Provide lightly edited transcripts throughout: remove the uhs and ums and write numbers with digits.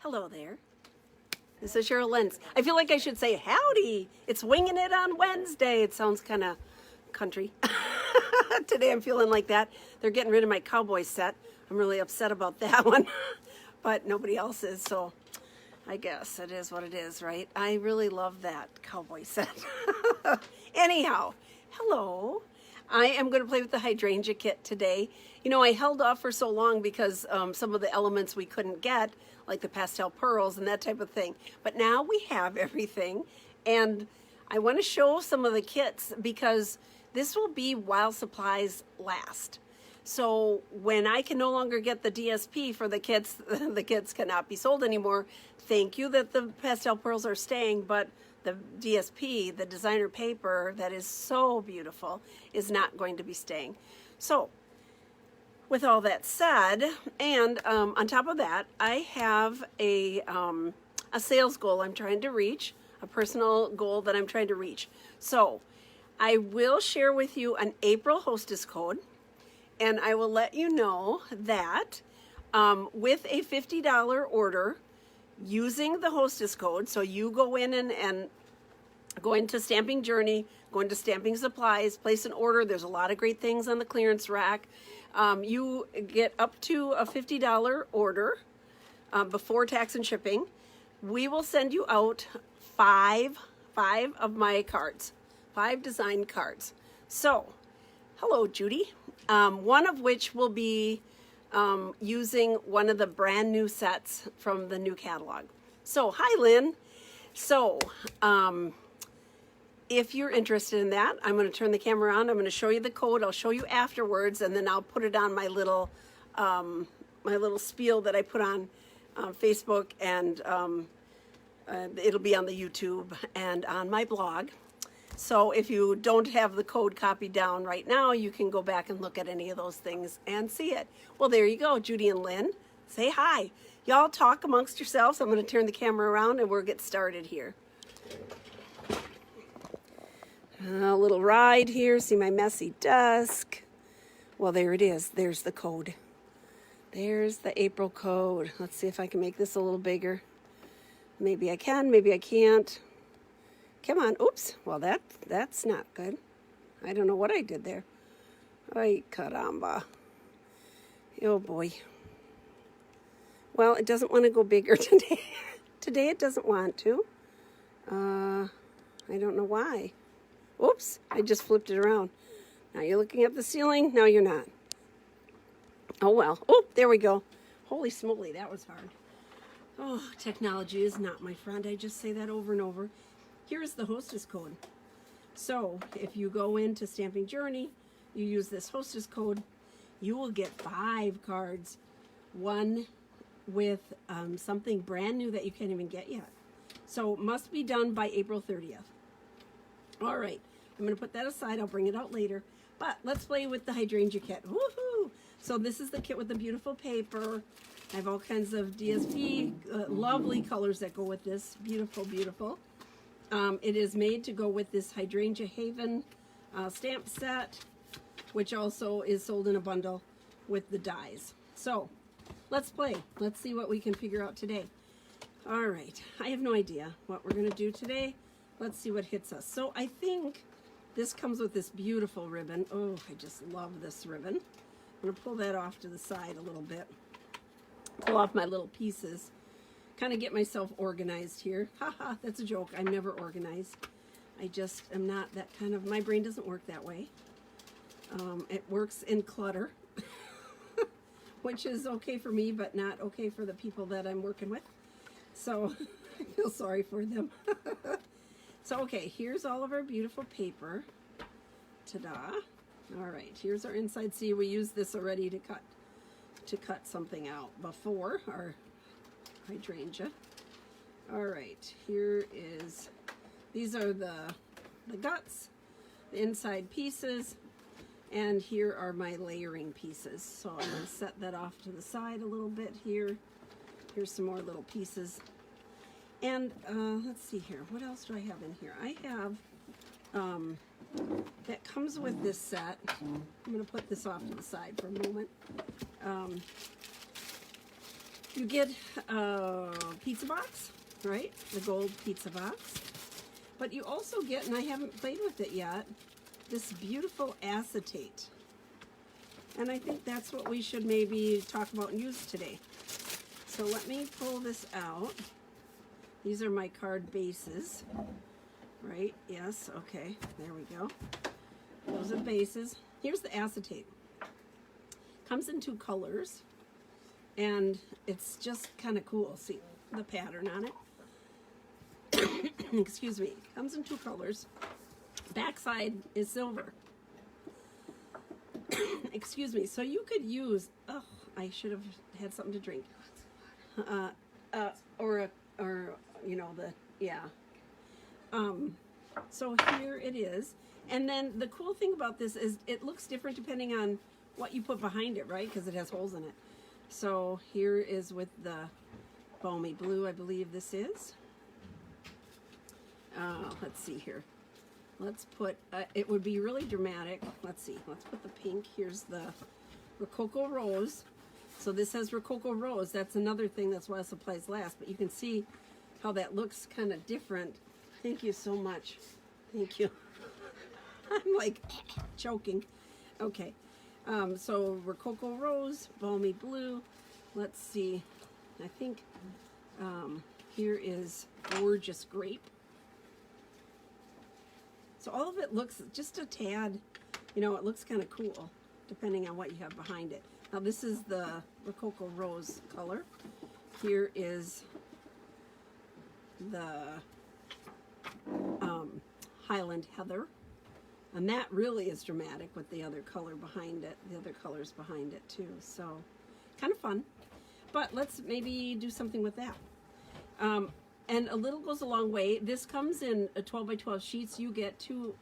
Hello there. This is Cheryl Lentz. I feel like I should say howdy. It's Winging It on Wednesday. It sounds kind of country. Today I'm feeling like that. They're getting rid of my cowboy set. I'm really upset about that one, but nobody else is, so I guess it is what it is, right? I really love that cowboy set. Anyhow, hello. I am going to play with the Hydrangea kit today. You know, I held off for so long because some of the elements we couldn't get, like the pastel pearls and that type of thing. But now we have everything, and I want to show some of the kits because this will be while supplies last. So when I can no longer get the DSP for the kits cannot be sold anymore. Thank you that the pastel pearls are staying, but the DSP, the designer paper that is so beautiful, is not going to be staying. So with all that said, and on top of that, I have a sales goal I'm trying to reach, a personal goal that I'm trying to reach. So I will share with you an April Hostess code, and I will let you know that with a $50 order using the Hostess code, so you go in and go into Stamping Journey, go into Stamping Supplies, place an order. There's a lot of great things on the clearance rack. You get up to a $50 order before tax and shipping. We will send you out five of my cards, 5 designed cards. So, hello, Judy. One of which will be using one of the brand new sets from the new catalog. So, hi, Lynn. So, if you're interested in that, I'm going to turn the camera on. I'm going to show you the code. I'll show you afterwards, and then I'll put it on my little spiel that I put on Facebook, and it'll be on the YouTube and on my blog. So if you don't have the code copied down right now, you can go back and look at any of those things and see it. Well, there you go, Judy and Lynn. Say hi. Y'all talk amongst yourselves. I'm going to turn the camera around, and we'll get started here. A little ride here. See my messy desk. Well, there it is. There's the code. There's the April code. Let's see if I can make this a little bigger. Maybe I can, maybe I can't. Come on. Oops. Well, that's not good. I don't know what I did there. Ay, caramba. Oh, boy. Well, it doesn't want to go bigger today. Today it doesn't want to. I don't know why. Oops, I just flipped it around. Now you're looking at the ceiling. No, you're not. Oh, well. Oh, there we go. Holy smoly, that was hard. Oh, technology is not my friend. I just say that over and over. Here's the Hostess code. So if you go into Stamping Journey, you use this Hostess code, you will get 5 cards. One with something brand new that you can't even get yet. So must be done by April 30th. All right, I'm going to put that aside. I'll bring it out later. But let's play with the Hydrangea kit. Woohoo! So this is the kit with the beautiful paper. I have all kinds of DSP, lovely colors that go with this. Beautiful, beautiful. It is made to go with this Hydrangea Haven stamp set, which also is sold in a bundle with the dies. So let's play. Let's see what we can figure out today. All right, I have no idea what we're going to do today. Let's see what hits us. So I think this comes with this beautiful ribbon. Oh, I just love this ribbon. I'm going to pull that off to the side a little bit. Pull off my little pieces. Kind of get myself organized here. Haha, that's a joke. I'm never organized. I just am not that kind of, my brain doesn't work that way. It works in clutter, which is okay for me, but not okay for the people that I'm working with. So I feel sorry for them. So, okay, here's all of our beautiful paper. Ta-da. All right, here's our inside. See, we used this already to cut something out before our Hydrangea. All right, here is, these are the guts, the inside pieces, and here are my layering pieces. So I'm going to set that off to the side a little bit here. Here's some more little pieces. And let's see here. What else do I have in here? I have, that comes with this set. I'm going to put this off to the side for a moment. You get a pizza box, right? The gold pizza box. But you also get, and I haven't played with it yet, this beautiful acetate. And I think that's what we should maybe talk about and use today. So let me pull this out. These are my card bases, right? Yes, okay, there we go. Those are the bases. Here's the acetate. Comes in 2 colors, and it's just kind of cool. See the pattern on it? Excuse me. Comes in 2 colors. Backside is silver. Excuse me. So you could use, oh, I should have had something to drink. Or you know, so here it is. And then the cool thing about this is it looks different depending on what you put behind it, right? Because it has holes in it. So here is with the balmy blue, I believe this is. Let's see here. Let's put, it would be really dramatic. Let's see, let's put the pink. Here's the Rococo Rose. So this has Rococo Rose. That's another thing, that's why supplies last. But you can see how that looks kind of different. Thank you so much. Thank you. I'm like choking. Okay. So Rococo Rose, Balmy Blue. Let's see. I think here is Gorgeous Grape. So all of it looks just a tad, you know, it looks kind of cool depending on what you have behind it. Now this is the Rococo Rose color. Here is the Highland Heather. And that really is dramatic with the other color behind it, the other colors behind it too. So kind of fun. But let's maybe do something with that. And a little goes a long way. This comes in a 12 by 12 sheets. You get two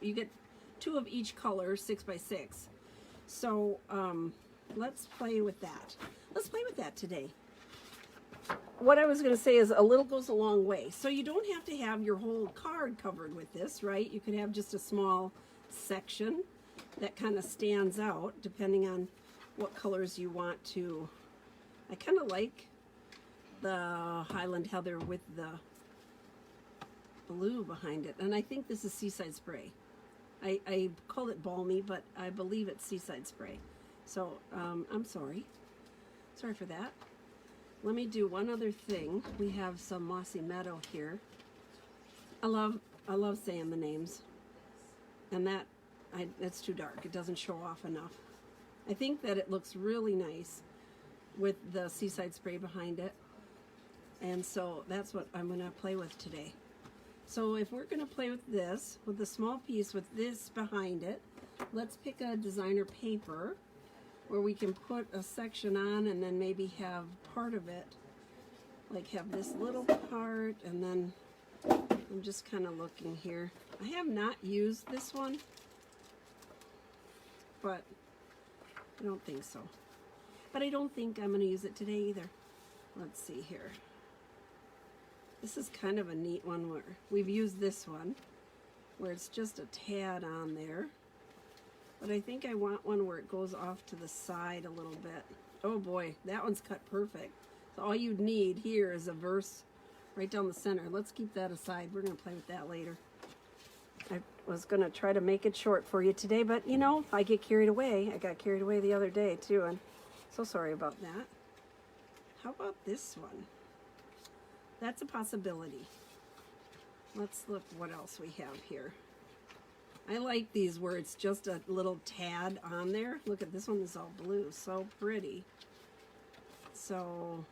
of each color, 6 by 6. So let's play with that. Let's play with that today. What I was going to say is a little goes a long way. So you don't have to have your whole card covered with this, right? You could have just a small section that kind of stands out depending on what colors you want to. I kind of like the Highland Heather with the blue behind it, and I think this is Seaside Spray. I call it Balmy, but I believe it's Seaside Spray. So I'm sorry for that. Let me do one other thing. We have some Mossy Meadow here. I love saying the names, and it's too dark. It doesn't show off enough. I think that it looks really nice with the Seaside Spray behind it, and so that's what I'm going to play with today. So if we're going to play with this, with the small piece with this behind it, let's pick a designer paper where we can put a section on and then maybe have part of it, like have this little part, and then I'm just kind of looking here. I have not used this one, but I don't think so. But I don't think I'm going to use it today either. Let's see here. This is kind of a neat one where we've used this one where it's just a tad on there. But I think I want one where it goes off to the side a little bit. Oh boy, that one's cut perfect. So all you'd need here is a verse right down the center. Let's keep that aside. We're going to play with that later. I was going to try to make it short for you today, but you know, I get carried away. I got carried away the other day too, and so sorry about that. How about this one? That's a possibility. Let's look what else we have here. I like these where it's just a little tad on there. Look at this one, is all blue. So pretty. So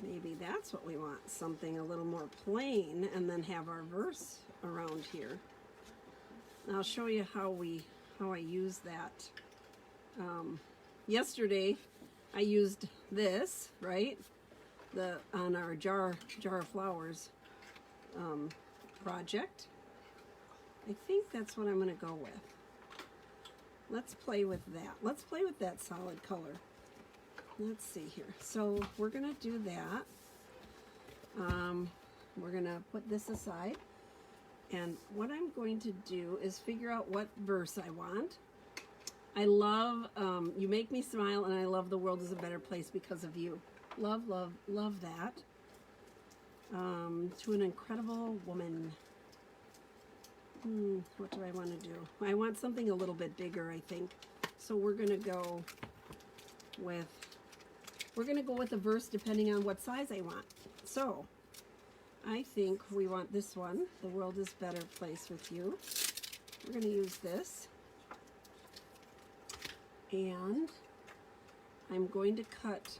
maybe that's what we want. Something a little more plain and then have our verse around here. And I'll show you how I use that. Yesterday I used this, right? On our jar of flowers project. I think that's what I'm going to go with. Let's play with that. Let's play with that solid color. Let's see here. So we're going to do that. We're going to put this aside. And what I'm going to do is figure out what verse I want. I love You Make Me Smile, and I love The World is a Better Place Because of You. Love, love, love that. To an incredible woman. What do I want to do? I want something a little bit bigger, I think. So we're going to go with a verse depending on what size I want. So I think we want this one. The world is a better place with you. We're going to use this. And I'm going to cut,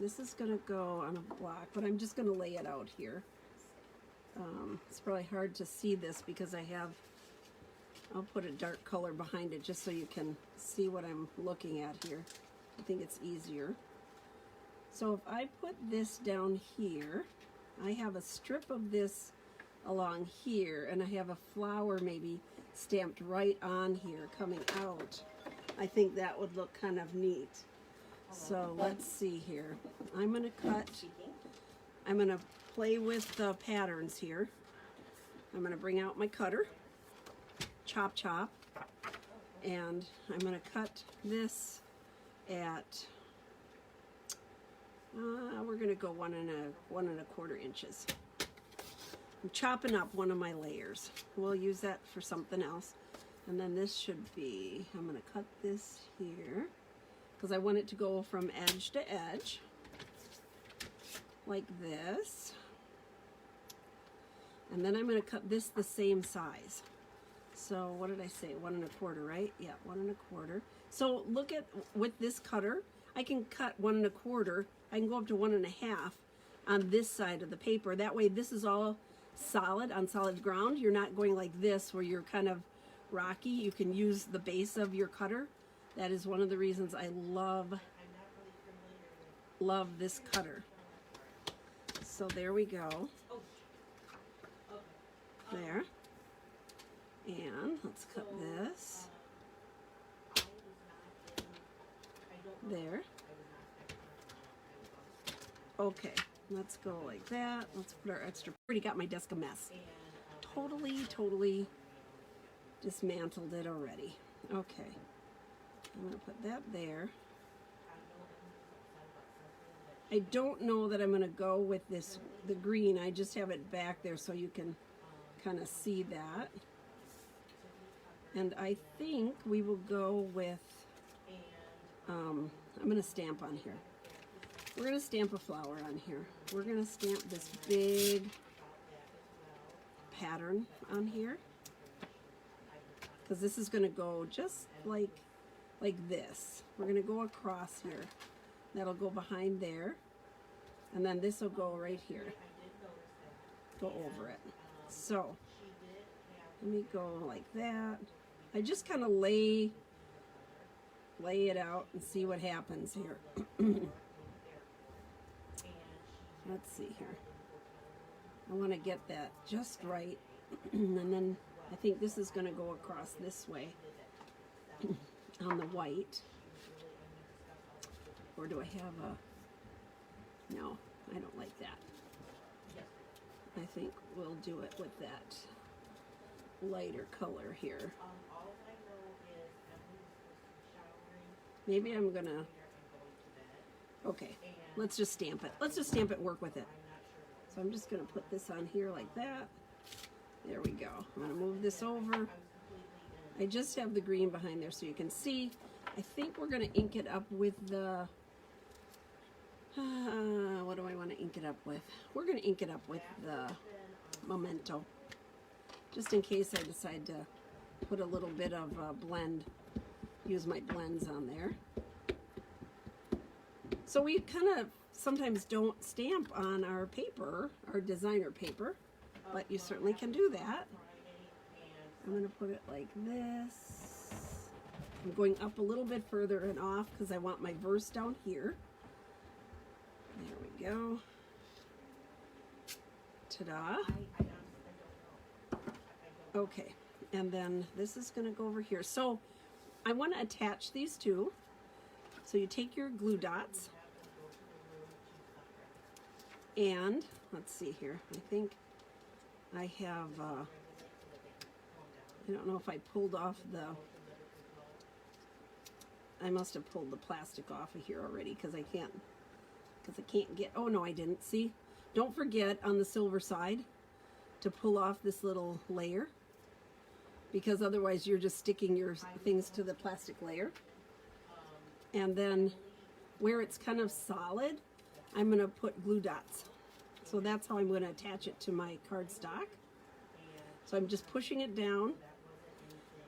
this is going to go on a block, but I'm just going to lay it out here. It's probably hard to see this because I'll put a dark color behind it just so you can see what I'm looking at here. I think it's easier. So if I put this down here, I have a strip of this along here, and I have a flower maybe stamped right on here coming out. I think that would look kind of neat. So let's see here. I'm going to play with the patterns here. I'm going to bring out my cutter, chop, chop, and I'm going to cut this at, we're going to go 1¼ inches. I'm chopping up one of my layers. We'll use that for something else. And then this should be, I'm going to cut this here because I want it to go from edge to edge like this. And then I'm going to cut this the same size. So what did I say? 1¼ right? Yeah, 1¼ So look at, with this cutter, I can cut 1¼ I can go up to 1½ on this side of the paper. That way this is all solid on solid ground. You're not going like this where you're kind of rocky. You can use the base of your cutter. That is one of the reasons I love this cutter. So there we go. There. And let's cut this. There. Okay, let's go like that. Let's put our extra. Already got my desk a mess. Totally dismantled it already. Okay, I'm gonna put that there. I don't know that I'm gonna go with the green. I just have it back there so you can kind of see that. And I think we will go with, I'm gonna stamp on here. We're going to stamp a flower on here. We're going to stamp this big pattern on here. Because this is going to go just like this. We're going to go across here. That'll go behind there. And then this will go right here. Go over it. So, let me go like that. I just kind of lay it out and see what happens here. Let's see here. I want to get that just right. And then I think this is going to go across this way on the white. Or do I have a... No, I don't like that. I think we'll do it with that lighter color here. Maybe I'm going to... Okay, let's just stamp it. Let's just stamp it and work with it. So I'm just going to put this on here like that. There we go. I'm going to move this over. I just have the green behind there so you can see. I think we're going to ink it up with the... what do I want to ink it up with? We're going to ink it up with the Memento. Just in case I decide to put a little bit of blend. Use my blends on there. So we kind of sometimes don't stamp on our paper, our designer paper, but you certainly can do that. I'm going to put it like this. I'm going up a little bit further and off because I want my verse down here. There we go. Ta-da. Okay, and then this is going to go over here. So I want to attach these two. So you take your glue dots and let's see here. I think I have, I don't know if I pulled off I must have pulled the plastic off of here already because I because I can't get, oh no I didn't, see? Don't forget on the silver side to pull off this little layer, because otherwise you're just sticking your things to the plastic layer. And then where it's kind of solid, I'm going to put glue dots. So that's how I'm going to attach it to my cardstock. So I'm just pushing it down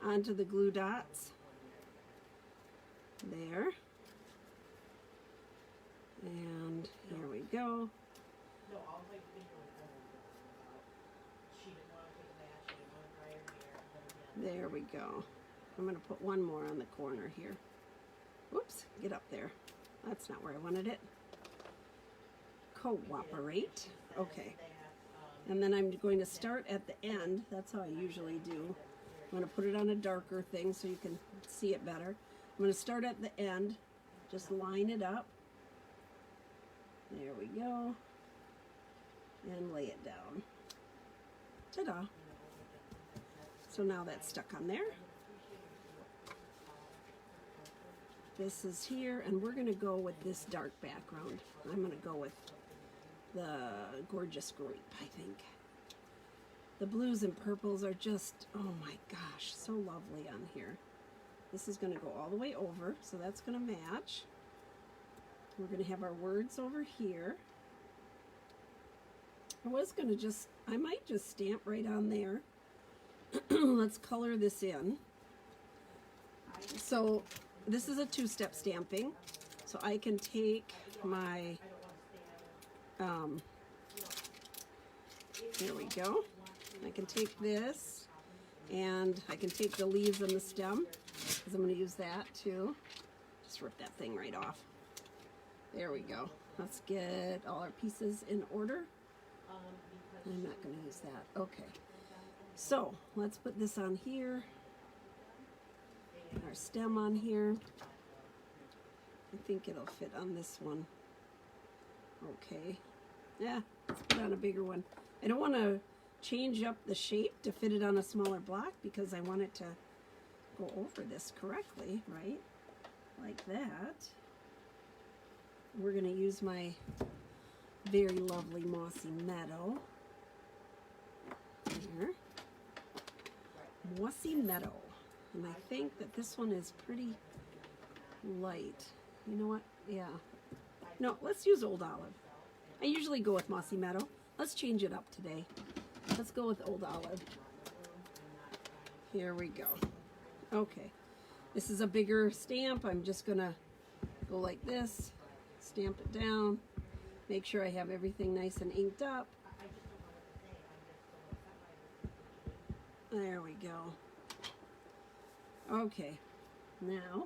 onto the glue dots. There. And here we go. There we go. I'm going to put one more on the corner here. Whoops, get up there. That's not where I wanted it. Cooperate. Okay. And then I'm going to start at the end. That's how I usually do. I'm going to put it on a darker thing so you can see it better. I'm going to start at the end. Just line it up. There we go. And lay it down. Ta-da. So now that's stuck on there. This is here, and we're going to go with this dark background. I'm going to go with the Gorgeous Grape, I think. The blues and purples are just, oh my gosh, so lovely on here. This is going to go all the way over, so that's going to match. We're going to have our words over here. I was going to just, I might just stamp right on there. Let's color this in. So this is a two-step stamping. So I can take my, there we go. I can take this and I can take the leaves and the stem, because I'm going to use that too. Just rip that thing right off. There we go. Let's get all our pieces in order. I'm not going to use that. Okay. So let's put this on here. Our stem on here. I think it'll fit on this one. Okay. Yeah, let's put on a bigger one. I don't want to change up the shape to fit it on a smaller block, because I want it to go over this correctly, right? Like that. We're going to use my very lovely Mossy Meadow. Here. Mossy Meadow. And I think that this one is pretty light. You know what? Yeah. No, let's use Old Olive. I usually go with Mossy Meadow. Let's change it up today. Let's go with Old Olive. Here we go. Okay. This is a bigger stamp. I'm just going to go like this. Stamp it down. Make sure I have everything nice and inked up. There we go. Okay, now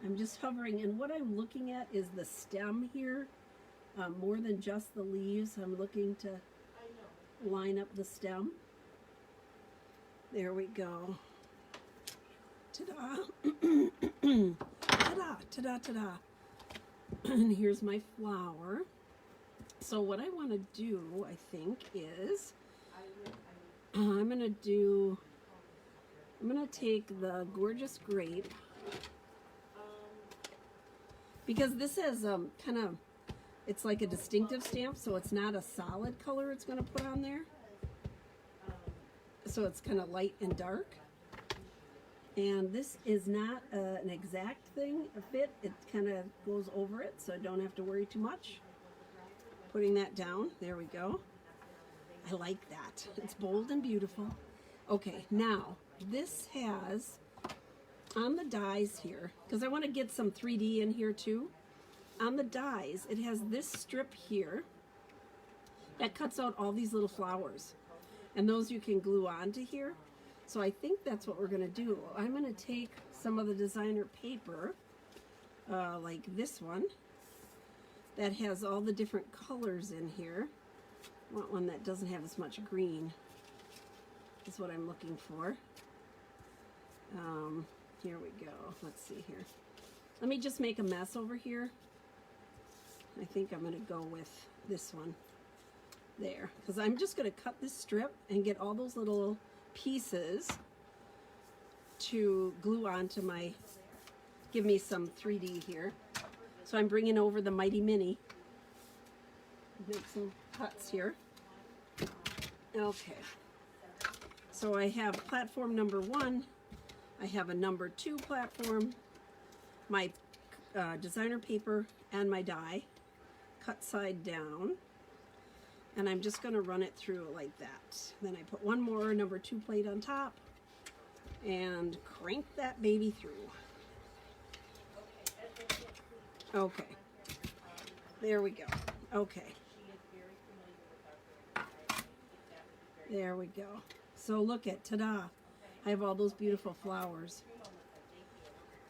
I'm just hovering, and what I'm looking at is the stem here, more than just the leaves. I'm looking to line up the stem. There we go. Ta-da! Ta-da! Ta-da! Ta-da! And here's my flower. So what I want to do, I think, is I'm going to take the Gorgeous Grape, because this is kind of, it's like a distinctive stamp, so it's not a solid color it's going to put on there. So it's kind of light and dark. And this is not an exact thing, a fit. It kind of goes over it, so I don't have to worry too much. Putting that down, there we go. I like that. It's bold and beautiful. Okay, now this has, on the dies here, because I want to get some 3D in here too, on the dies, it has this strip here that cuts out all these little flowers. And those you can glue onto here. So I think that's what we're going to do. I'm going to take some of the designer paper, like this one, that has all the different colors in here. I want one that doesn't have as much green, is what I'm looking for. Here we go. Let's see here. Let me just make a mess over here. I think I'm going to go with this one there, because I'm just going to cut this strip and get all those little pieces to glue onto my, give me some 3D here. So I'm bringing over the Mighty Mini make some cuts here. Okay. So I have platform number 1. I have a number 2 platform, my designer paper, and my die, cut side down. And I'm just going to run it through like that. Then I put one more number 2 plate on top and crank that baby through. Okay. There we go. Okay. There we go. So look at, ta-da. I have all those beautiful flowers.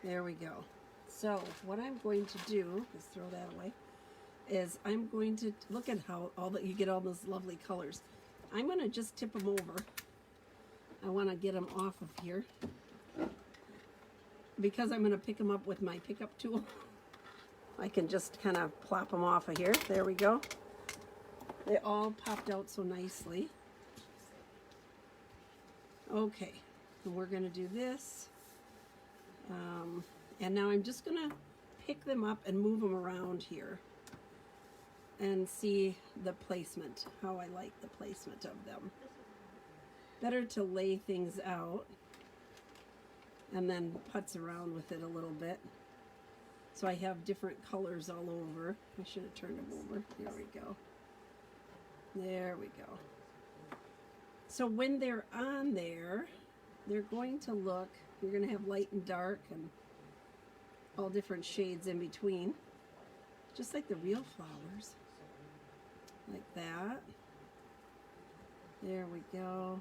There we go. So what I'm going to do, let's throw that away, is I'm going to, look at how you get all those lovely colors. I'm going to just tip them over. I want to get them off of here because I'm going to pick them up with my pickup tool. I can just kind of plop them off of here. There we go. They all popped out so nicely. Okay, and we're going to do this. And now I'm just going to pick them up and move them around here and see the placement, how I like the placement of them. Better to lay things out and then putz around with it a little bit. So I have different colors all over. I should have turned them over. There we go. There we go. So when they're on there, they're going to look, you're going to have light and dark and all different shades in between, just like the real flowers, like that. There we go.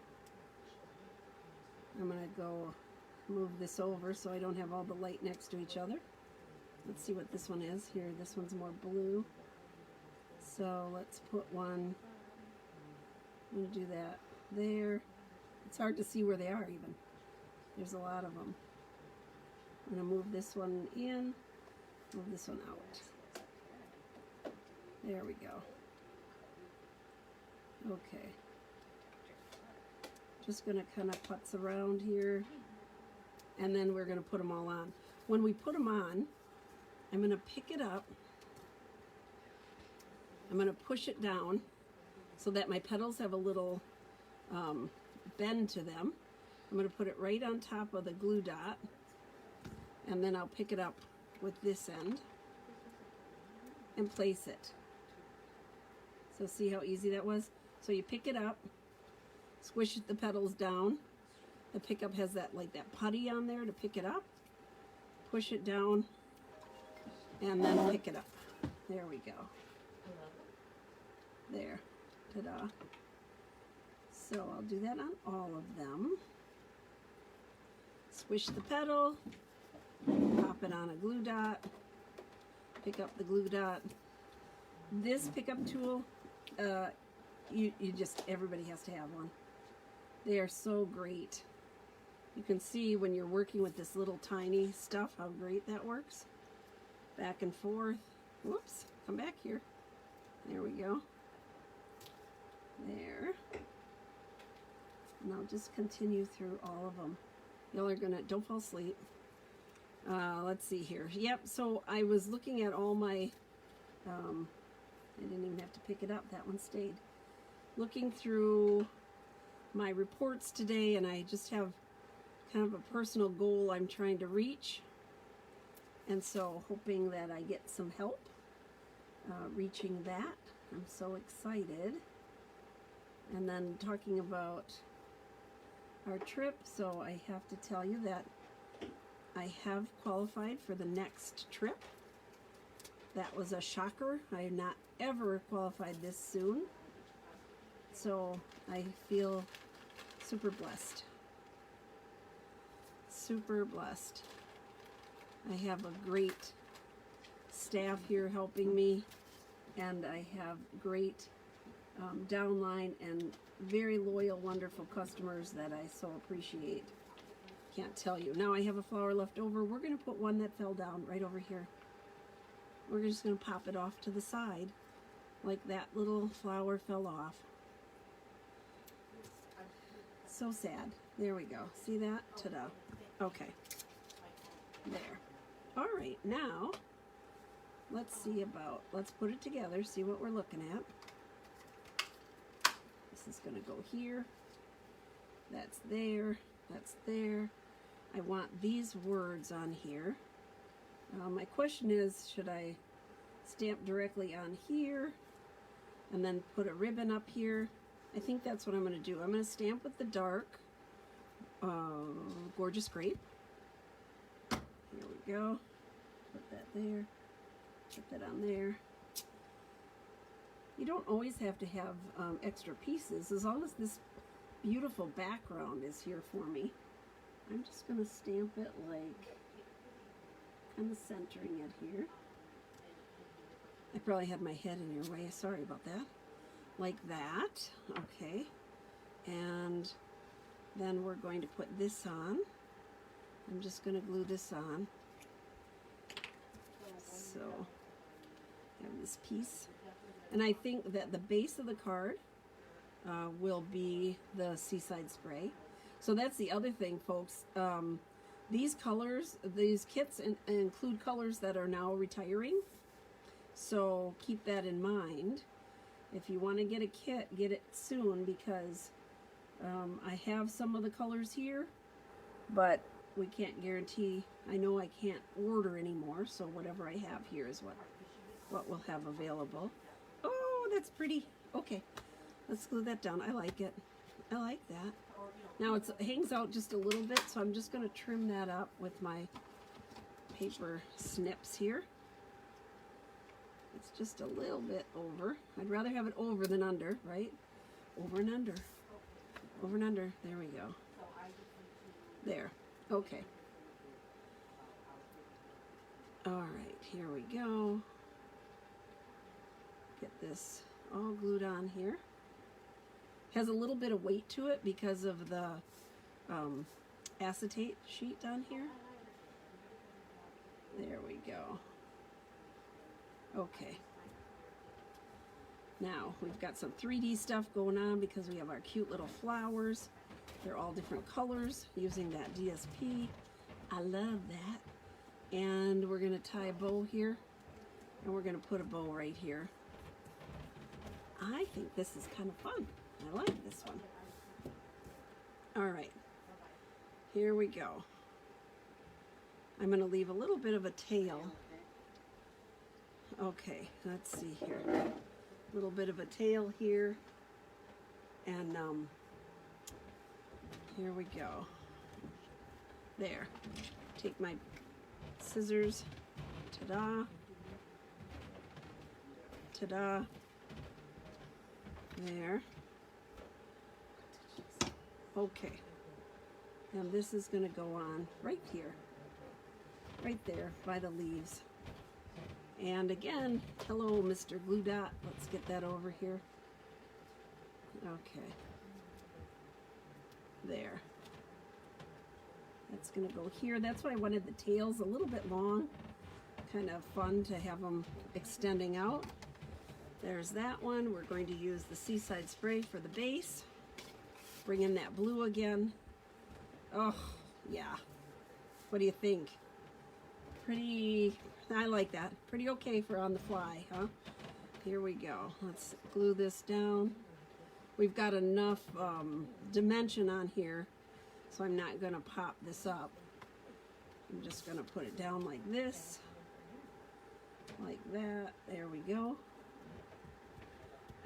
I'm going to go move this over so I don't have all the light next to each other. Let's see what this one is. Here, this one's more blue. So let's put one, I'm going to do that there. It's hard to see where they are even. There's a lot of them. I'm going to move this one in, move this one out. There we go. Okay. Just going to kind of putz around here, and then we're going to put them all on. When we put them on, I'm going to pick it up. I'm going to push it down so that my petals have a little bend to them. I'm going to put it right on top of the glue dot, and then I'll pick it up with this end and place it. So see how easy that was? So you pick it up, squish the petals down. The pickup has that, like that putty on there to pick it up. Push it down, and then pick it up. There we go. There. Ta-da. So I'll do that on all of them. Swish the petal, pop it on a glue dot, pick up the glue dot. This pickup tool, everybody has to have one. They are so great. You can see when you're working with this little tiny stuff how great that works. Back and forth. Whoops, come back here. There we go. There. And I'll just continue through all of them. Y'all are gonna, don't fall asleep. Let's see here. Yep, so I was looking at all my, I didn't even have to pick it up, that one stayed. Looking through my reports today, and I just have kind of a personal goal I'm trying to reach. And so hoping that I get some help reaching that. I'm so excited. And then talking about our trip, so I have to tell you that I have qualified for the next trip. That was a shocker. I have not ever qualified this soon. So I feel super blessed. Super blessed. I have a great staff here helping me, and I have great downline and very loyal, wonderful customers that I so appreciate. Can't tell you. Now I have a flower left over. We're going to put one that fell down right over here. We're just going to pop it off to the side like that little flower fell off. So sad. There we go. See that? Ta-da. Okay. There. All right. Now let's see about, let's put it together, see what we're looking at. This is going to go here. That's there. That's there. I want these words on here. My question is, should I stamp directly on here and then put a ribbon up here? I think that's what I'm going to do. I'm going to stamp with the dark Gorgeous Grape. Here we go. Put that there. Put that on there. You don't always have to have extra pieces, as long as this beautiful background is here for me. I'm just going to stamp it like, kind of centering it here. I probably had my head in your way, sorry about that. Like that, okay. And then we're going to put this on. I'm just going to glue this on. So, I have this piece. And I think that the base of the card will be the Seaside Spray. So that's the other thing, folks. These colors, these kits include colors that are now retiring. So keep that in mind. If you want to get a kit, get it soon, because I have some of the colors here, but we can't guarantee. I know I can't order anymore, so whatever I have here is what we'll have available. Oh, that's pretty. Okay, let's glue that down. I like it. I like that. Now it hangs out just a little bit, so I'm just going to trim that up with my paper snips here. It's just a little bit over. I'd rather have it over than under, right? Over and under. Over and under. There we go. There. Okay. All right, here we go. Get this all glued on here. Has a little bit of weight to it because of the acetate sheet on here. There we go. Okay. Now we've got some 3D stuff going on because we have our cute little flowers. They're all different colors using that DSP. I love that. And we're going to tie a bow here, and we're going to put a bow right here. I think this is kind of fun. I like this one. All right, here we go. I'm going to leave a little bit of a tail. Okay, let's see here. A little bit of a tail here. And here we go. There. Take my scissors. Ta-da. Ta-da. There. Okay. And this is going to go on right here. Right there by the leaves. And again, hello, Mr. Glue Dot. Let's get that over here. Okay. There. That's going to go here. That's why I wanted the tails a little bit long. Kind of fun to have them extending out. There's that one. We're going to use the Seaside Spray for the base. Bring in that blue again. Oh, yeah. What do you think? Pretty, I like that. Pretty okay for on the fly, huh? Here we go. Let's glue this down. We've got enough dimension on here, so I'm not going to pop this up. I'm just going to put it down like this. Like that. There we go.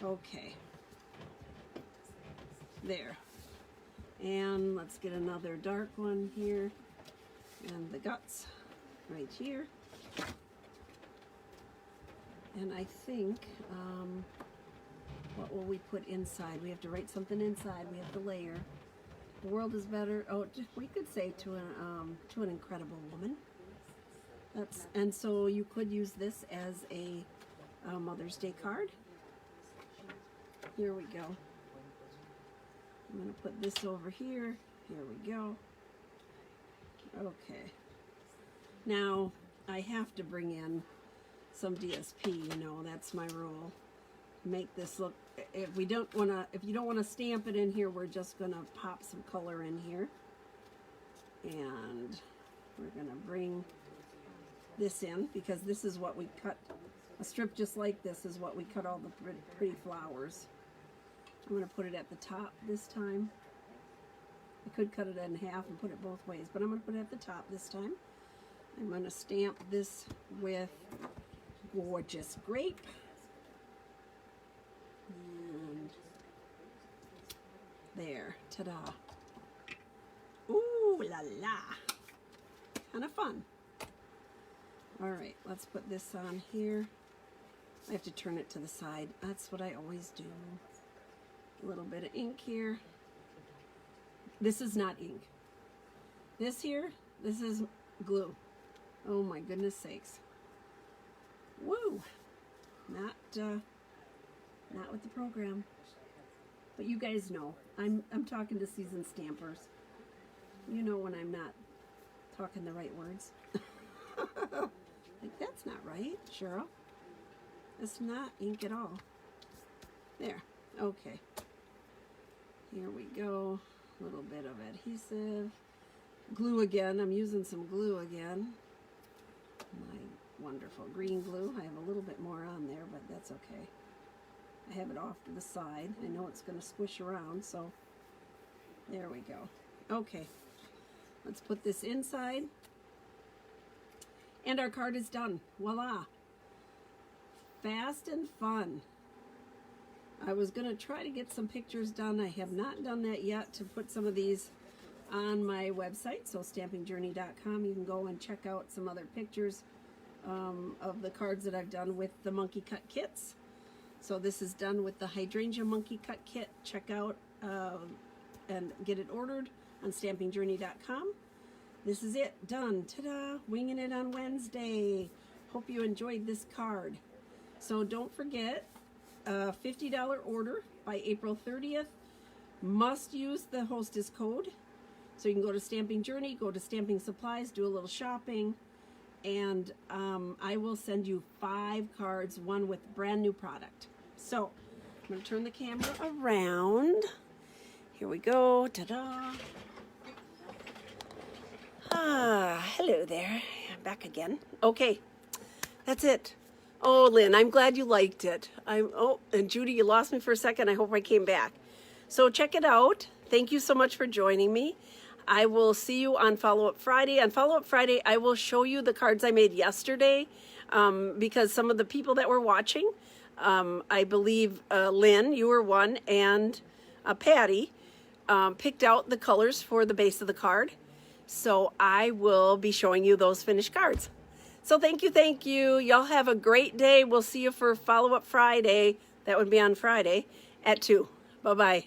Okay. There. And let's get another dark one here. And the guts right here. And I think, what will we put inside? We have to write something inside. We have to layer. The world is better. Oh, we could say to an incredible woman. And so you could use this as a Mother's Day card. Here we go. I'm going to put this over here. Here we go. Okay. Now, I have to bring in some DSP, you know, that's my rule. Make this look, if you don't want to stamp it in here, we're just going to pop some color in here. And we're going to bring this in, because this is what we cut. A strip just like this is what we cut all the pretty flowers. I'm going to put it at the top this time. I could cut it in half and put it both ways, but I'm going to put it at the top this time. I'm going to stamp this with Gorgeous Grape. And there, ta-da. Ooh la la. Kind of fun. All right, let's put this on here. I have to turn it to the side. That's what I always do. A little bit of ink here. This is not ink. This here, this is glue. Oh my goodness sakes. Woo! Not with the program. But you guys know, I'm talking to seasoned stampers. You know when I'm not talking the right words. Like, that's not right, Cheryl. It's not ink at all. There. Okay. Here we go. A little bit of adhesive. Glue again. I'm using some glue again. My wonderful green glue. I have a little bit more on there, but that's okay. I have it off to the side. I know it's going to squish around, so there we go. Okay. Let's put this inside. And our card is done. Voila. Fast and fun. I was going to try to get some pictures done. I have not done that yet to put some of these on my website, so stampingjourney.com. You can go and check out some other pictures of the cards that I've done with the monkey cut kits. So this is done with the Hydrangea monkey cut kit. Check out and get it ordered on stampingjourney.com. This is it, done. Ta-da! Winging it on Wednesday. Hope you enjoyed this card. So don't forget, a $50 order by April 30th. Must use the Hostess code. So you can go to Stamping Journey, go to Stamping Supplies, do a little shopping, and I will send you 5 cards, one with brand new product. So I'm going to turn the camera around. Here we go. Ta-da! Hello there. I'm back again. Okay, that's it. Oh, Lynn, I'm glad you liked it. And Judy, you lost me for a second. I hope I came back. So check it out. Thank you so much for joining me. I will see you on Follow-Up Friday. On Follow-Up Friday, I will show you the cards I made yesterday because some of the people that were watching, I believe Lynn, you were one, and Patty picked out the colors for the base of the card. So I will be showing you those finished cards. So thank you. Y'all have a great day. We'll see you for Follow-Up Friday. That would be on Friday at 2. Bye-bye.